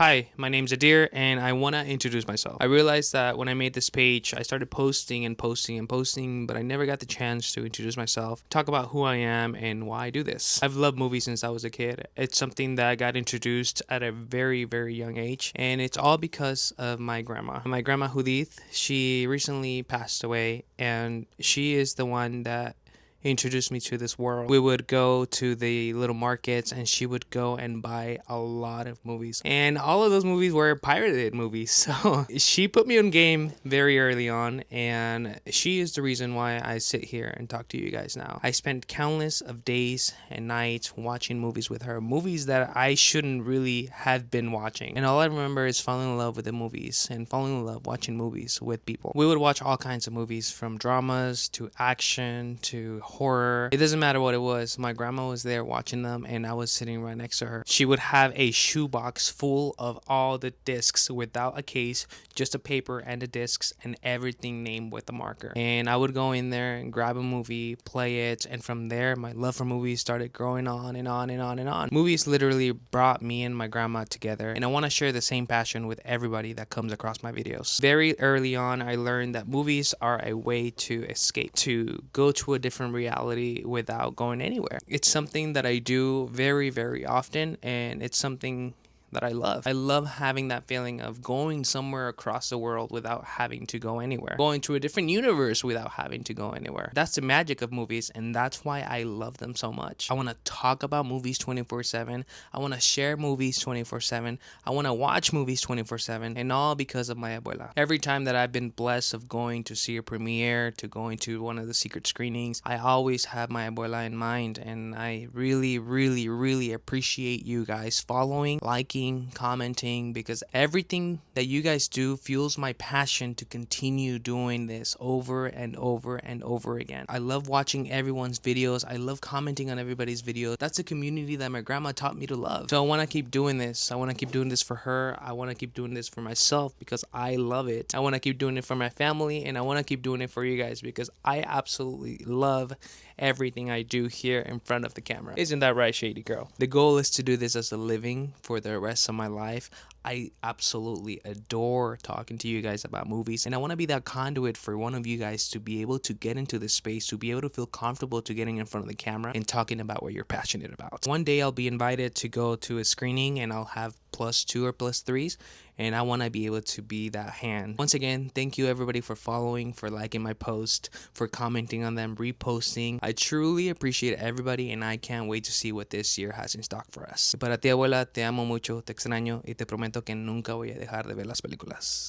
Hi, my name's Adir, and I want to introduce myself. I realized that when I made this page, I started posting and posting and posting, but I never got the chance to introduce myself, talk about who I am, and why I do this. I've loved movies since I was a kid. It's something that I got introduced at a very, very young age, and it's all because of my grandma. My grandma Judith, she recently passed away, and she is the one that introduced me to this world. We would go to the little markets and she would go and buy a lot of movies. And all of those movies were pirated movies. So she put me on game very early on, and she is the reason why I sit here and talk to you guys now. I spent countless of days and nights watching movies with her, movies that I shouldn't really have been watching. And all I remember is falling in love with the movies and falling in love watching movies with people. We would watch all kinds of movies, from dramas to action to horror. It doesn't matter what it was. My grandma was there watching them, and I was sitting right next to her. She would have a shoebox full of all the discs without a case, just a paper and the discs, and everything named with a marker. And I would go in there and grab a movie, play it, and from there, my love for movies started growing on and on and on and on. Movies literally brought me and my grandma together, and I want to share the same passion with everybody that comes across my videos. Very early on, I learned that movies are a way to escape, to go to a different reality without going anywhere. It's something that I do very, very often, and it's something that I love. I love having that feeling of going somewhere across the world without having to go anywhere, going to a different universe without having to go anywhere. That's the magic of movies, and that's why I love them so much. I want to talk about movies 24/7. I want to share movies 24/7. I want to watch movies 24/7, and all because of my abuela. Every time that I've been blessed of going to see a premiere, to going to one of the secret screenings, I always have my abuela in mind, and I really, really, really appreciate you guys following, liking, commenting, because everything that you guys do fuels my passion to continue doing this over and over and over again. I love watching everyone's videos. I love commenting on everybody's videos. That's a community that my grandma taught me to love. So I want to keep doing this. I want to keep doing this for her. I want to keep doing this for myself because I love it. I want to keep doing it for my family, and I want to keep doing it for you guys because I absolutely love everything I do here in front of the camera. Isn't that right, Shady Girl? The goal is to do this as a living for the rest of my life. I absolutely adore talking to you guys about movies, and I want to be that conduit for one of you guys to be able to get into this space, to be able to feel comfortable to getting in front of the camera and talking about what you're passionate about. One day I'll be invited to go to a screening, and I'll have +2 or +3s, and I want to be able to be that hand. Once again, thank you everybody for following, for liking my post, for commenting on them, reposting. I truly appreciate everybody, and I can't wait to see what this year has in stock for us. Para ti, abuela, te amo mucho, te extraño y te prometo que nunca voy a dejar de ver las películas.